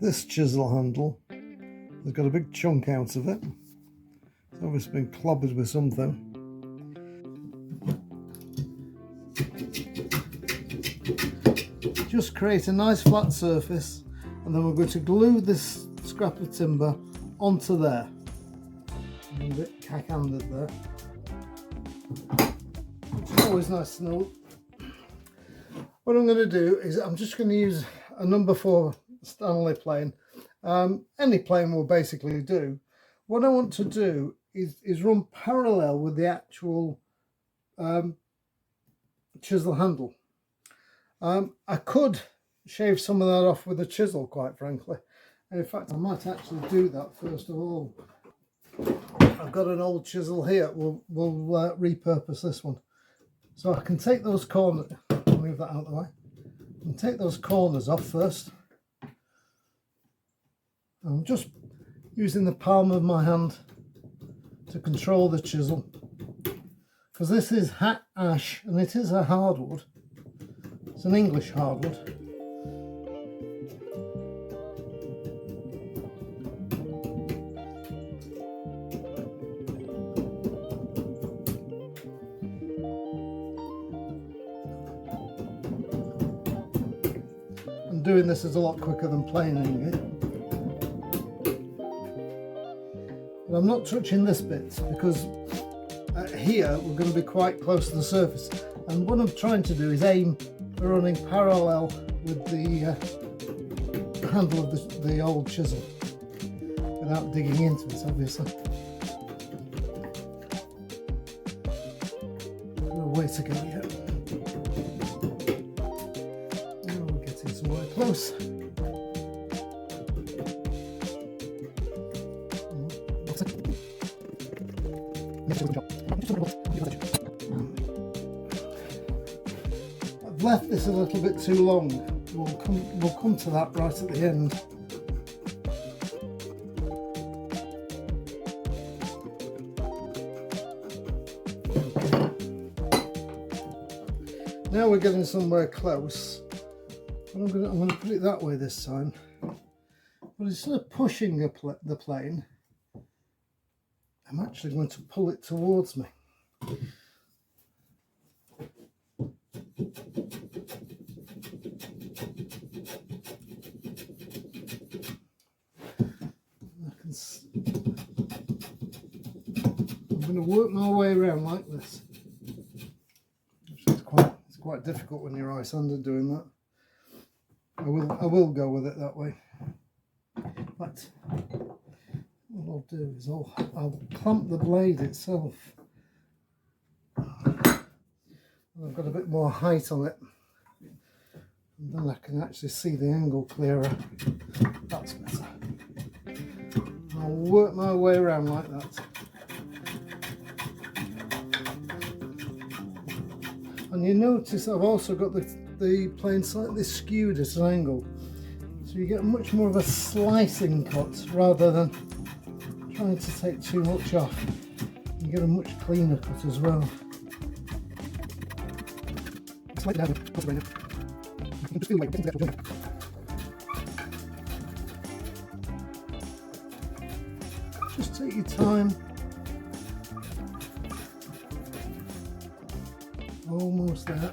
This chisel handle has got a big chunk out of it. It's obviously been clobbered with something. Just create a nice flat surface, and then we're going to glue this scrap of timber onto there. I'm a bit cack-handed there. It's always nice to know. What I'm going to do is I'm just going to use a number 4 Stanley plane. Any plane will basically do. What I want to do is run parallel with the actual chisel handle. I could shave some of that off with a chisel, quite frankly. In fact, I might actually do that first of all. I've got an old chisel here. We'll repurpose this one. So I can take those corners, move that out of the way, and take those corners off first. I'm just using the palm of my hand to control the chisel, because this is hack ash and it is a hardwood. It's an English hardwood. And doing this is a lot quicker than planing it. But I'm not touching this bit because here we're going to be quite close to the surface, and what I'm trying to do is aim for running parallel with the handle of the old chisel without digging into it, obviously. No way to go yet. Now we're getting somewhere close. I've left this a little bit too long. We'll come to that right at the end. Now we're getting somewhere close. I'm going to put it that way this time. But instead of pushing the plane, I'm actually going to pull it towards me. I'm going to work my way around like this. It's quite difficult when you're right-handed doing that. I will go with it that way. But what I'll do is I'll clamp the blade itself. I've got a bit more height on it, and then I can actually see the angle clearer. That's better. I'll work my way around like that. And you notice I've also got the plane slightly skewed at an angle, so you get much more of a slicing cut rather than trying to take too much off. You get a much cleaner cut as well. Just take your time. Almost there.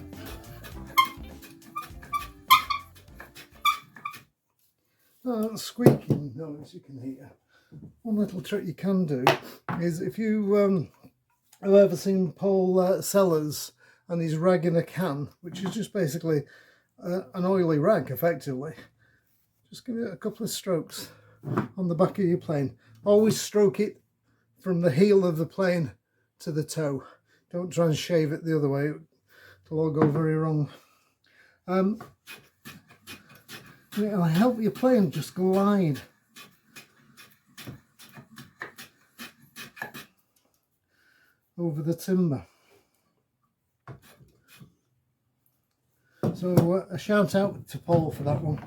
Oh, that's squeaking noise you can hear. One little trick you can do is, if you have ever seen Paul Sellers and he's ragging a can, which is just basically an oily rag effectively, just give it a couple of strokes on the back of your plane. Always stroke it from the heel of the plane to the toe. Don't try and shave it the other way, it'll all go very wrong. It'll help your plane just glide. Over the timber. So a shout out to Paul for that one.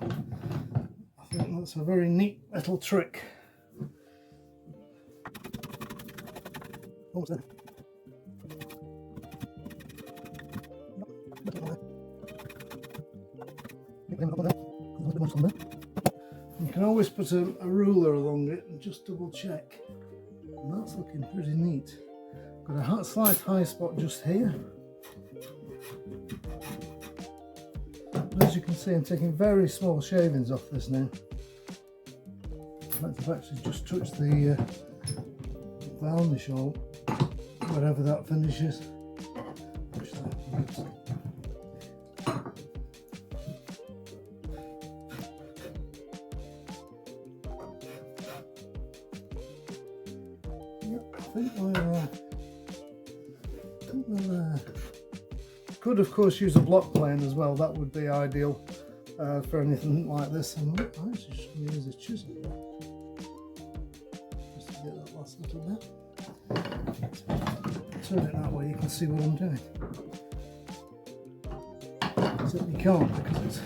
I think that's a very neat little trick. Almost there. You can always put a ruler along it and just double check. And that's looking pretty neat. Got a slight high spot just here. But as you can see, I'm taking very small shavings off this now. In fact, I've actually just touched the varnish or whatever that finishes. Yep, I think we're there. Could of course use a block plane as well. That would be ideal for anything like this. And I actually just going to use a chisel just to get that last little bit. Turn it that way, you can see what I'm doing. Except you can't because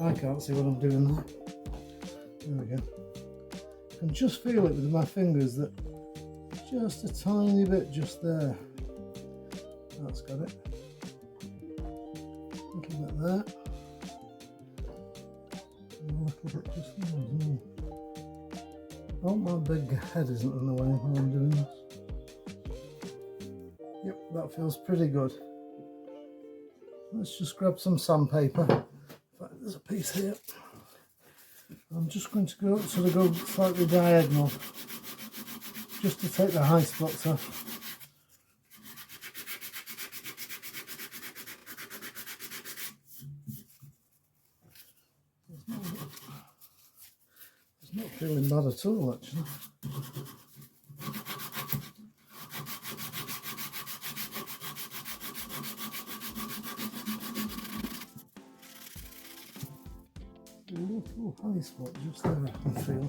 I can't see what I'm doing there. There we go. I can just feel it with my fingers that just a tiny bit just there. That's got it. A little bit there. And a little bit just there as well. Oh, my big head isn't in the way while I'm doing this. Yep, that feels pretty good. Let's just grab some sandpaper. In fact, there's a piece here. I'm just going to go slightly diagonal, just to take the high spots off. It's not feeling bad at all, actually. A little high spot just there, I can feel.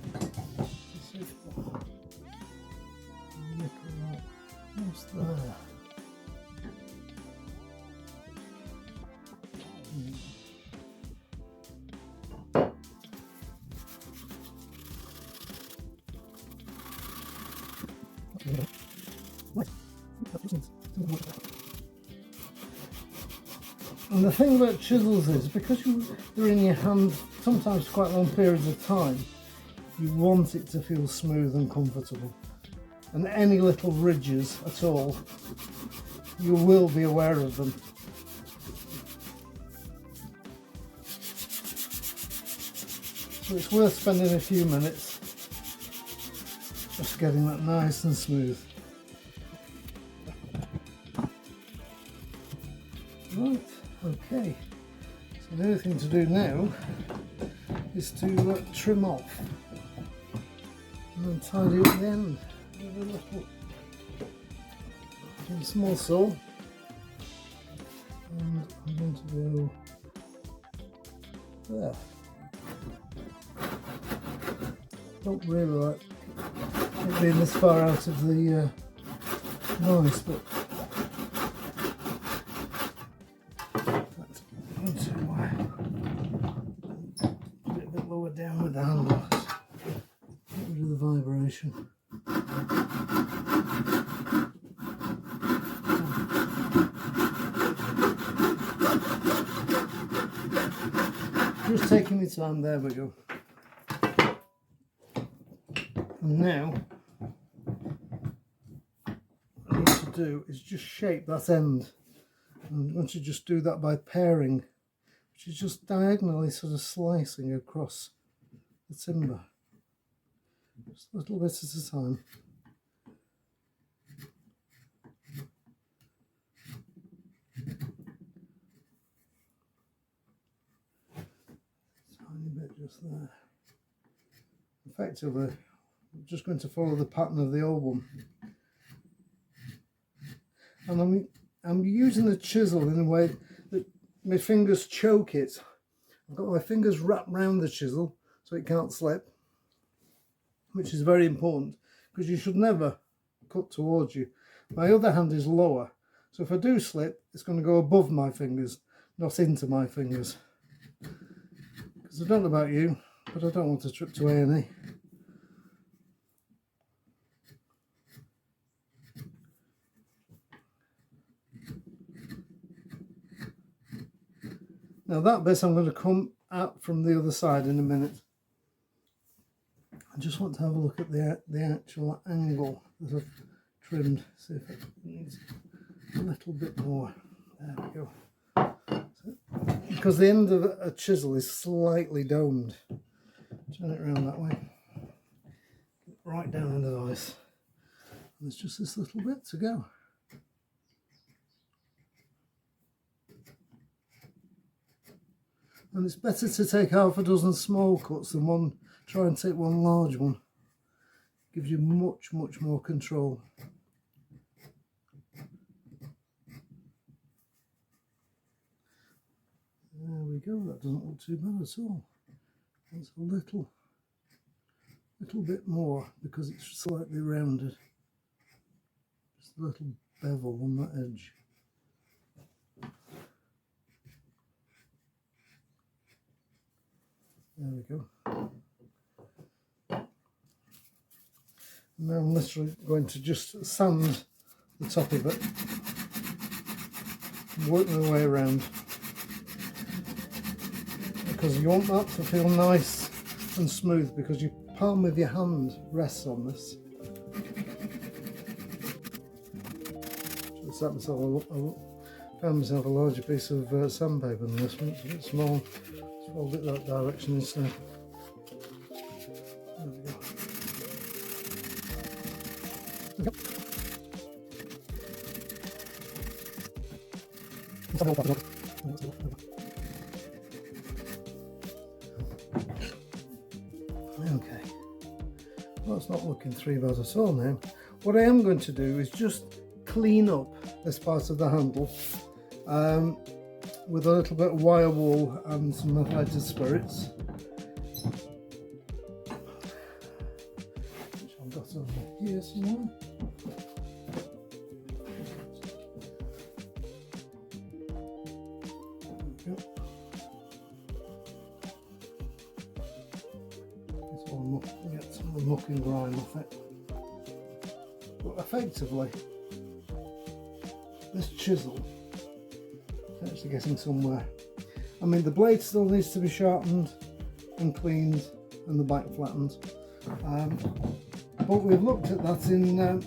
Just there. And the thing about chisels is, because they're in your hand sometimes quite long periods of time, you want it to feel smooth and comfortable. And any little ridges at all, you will be aware of them. So it's worth spending a few minutes just getting that nice and smooth. Right, okay. So the only thing to do now is to trim off and then tidy up the end with a little small saw. And I'm going to go there. Don't really like it being this far out of the noise, but that's why. Put it a bit lower down with the handle. Get rid of the vibration. Just taking my time, there we go. And now, what I need to do is just shape that end. I'm going to just do that by pairing, which is just diagonally sort of slicing across the timber. Just a little bit at a time. Tiny bit just there. Effectively, I'm just going to follow the pattern of the old one. And I'm using the chisel in a way that my fingers choke it. I've got my fingers wrapped round the chisel so it can't slip, which is very important because you should never cut towards you. My other hand is lower, so if I do slip, it's going to go above my fingers, not into my fingers. Because I don't know about you, but I don't want to trip to A&E. Now that bit I'm going to come out from the other side in a minute. I just want to have a look at the actual angle that I've trimmed, see if it needs a little bit more. There we go. So, because the end of a chisel is slightly domed, turn it around that way, right down into the vise. And there's just this little bit to go. And it's better to take half a dozen small cuts than try and take one large one. Gives you much more control. There we go, that doesn't look too bad at all. It's a little bit more because it's slightly rounded. Just a little bevel on that edge. There we go. Now I'm literally going to just sand the top of it and work my way around, because you want that to feel nice and smooth, because your palm of your hand rests on this. Just found myself a larger piece of sandpaper than this one. It's a bit small. Let's fold it that direction instead. There we go. Okay, well, it's not looking too bad at all now. What I am going to do is just clean up this part of the handle with a little bit of wire wool and some methylated spirits, which I've got over here somewhere. Get some of the muck and grime off it. But effectively, this chisel is actually getting somewhere. I mean, the blade still needs to be sharpened and cleaned and the back flattened. But we've looked at that in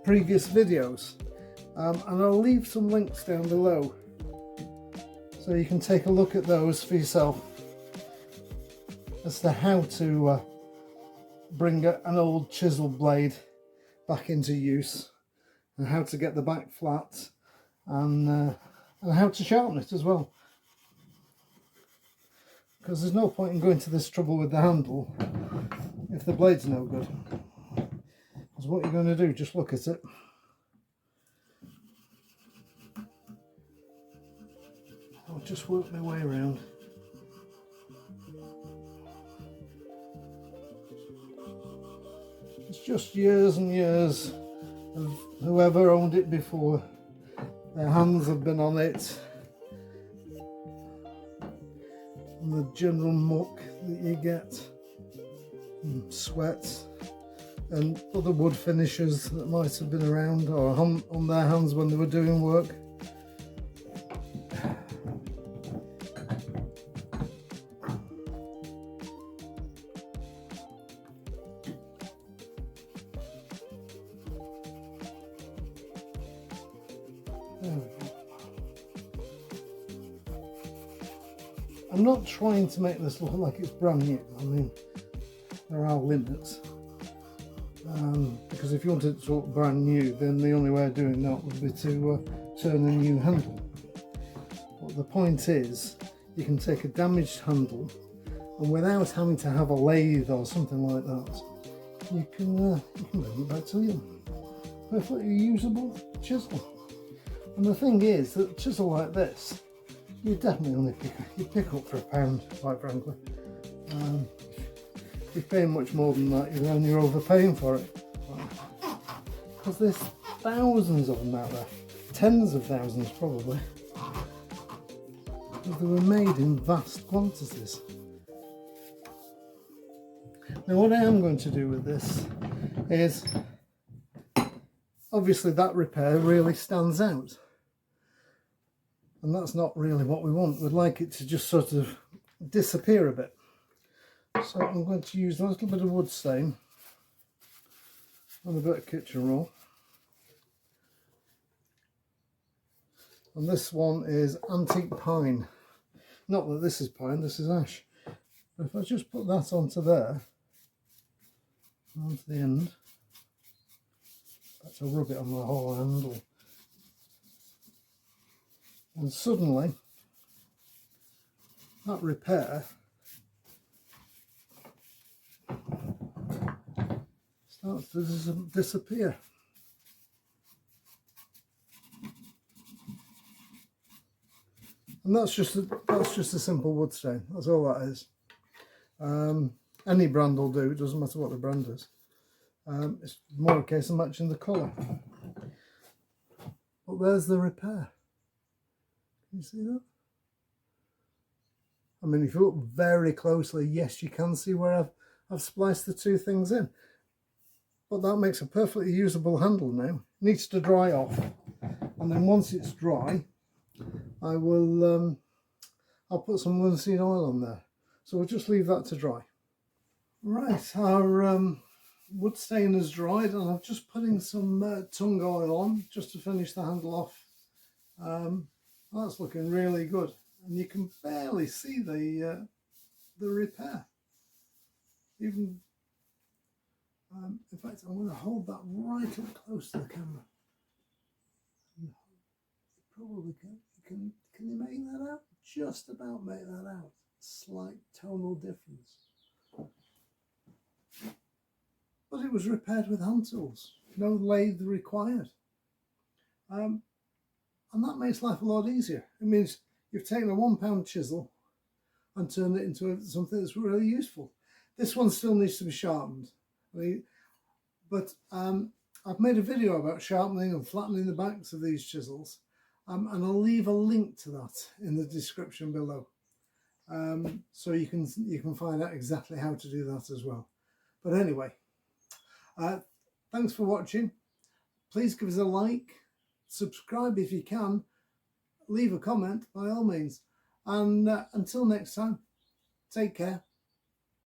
previous videos. And I'll leave some links down below so you can take a look at those for yourself as to how to bring an old chisel blade back into use, and how to get the back flat, and how to sharpen it as well. Because there's no point in going to this trouble with the handle if the blade's no good. Because what you're going to do, just look at it. I'll just work my way around. It's just years and years of whoever owned it before. Their hands have been on it. And the general muck that you get, and sweat, and other wood finishers that might have been around or on their hands when they were doing work. I'm not trying to make this look like it's brand new. I mean, there are limits. Because if you wanted it to look brand new, then the only way of doing that would be to turn a new handle. But the point is, you can take a damaged handle, and without having to have a lathe or something like that, you can bring it back to you. Perfectly usable chisel. And the thing is that a chisel like this, you definitely only pick up for £1, quite frankly. If you're paying much more than that, then you're overpaying for it. Because there's thousands of them out there, tens of thousands probably. Because they were made in vast quantities. Now what I am going to do with this is, obviously that repair really stands out. And that's not really what we want. We'd like it to just sort of disappear a bit. So I'm going to use a little bit of wood stain and a bit of kitchen roll. And this one is antique pine. Not that this is pine, this is ash. But if I just put that onto there, onto the end, to rub it on the whole handle, and suddenly that repair starts to disappear. And that's just a simple wood stain. That's all that is. Any brand will do. It doesn't matter what the brand is. It's more a case of matching the colour. But there's the repair. Can you see that? I mean, if you look very closely, yes, you can see where I've spliced the two things in. But that makes a perfectly usable handle now. It needs to dry off, and then once it's dry, I will I'll put some linseed oil on there. So we'll just leave that to dry. Right, our wood stain has dried, and I'm just putting some tung oil on just to finish the handle off. That's looking really good, and you can barely see the repair. Even in fact, I'm going to hold that right up close to the camera. You probably can you make that out? Just about make that out. Slight tonal difference. But it was repaired with hand tools, no lathe required. And that makes life a lot easier. It means you've taken a £1 chisel and turned it into something that's really useful. This one still needs to be sharpened. But I've made a video about sharpening and flattening the backs of these chisels, and I'll leave a link to that in the description below, so you can find out exactly how to do that as well. But anyway, thanks for watching. Please give us a like, subscribe if you can, leave a comment by all means, and until next time, take care.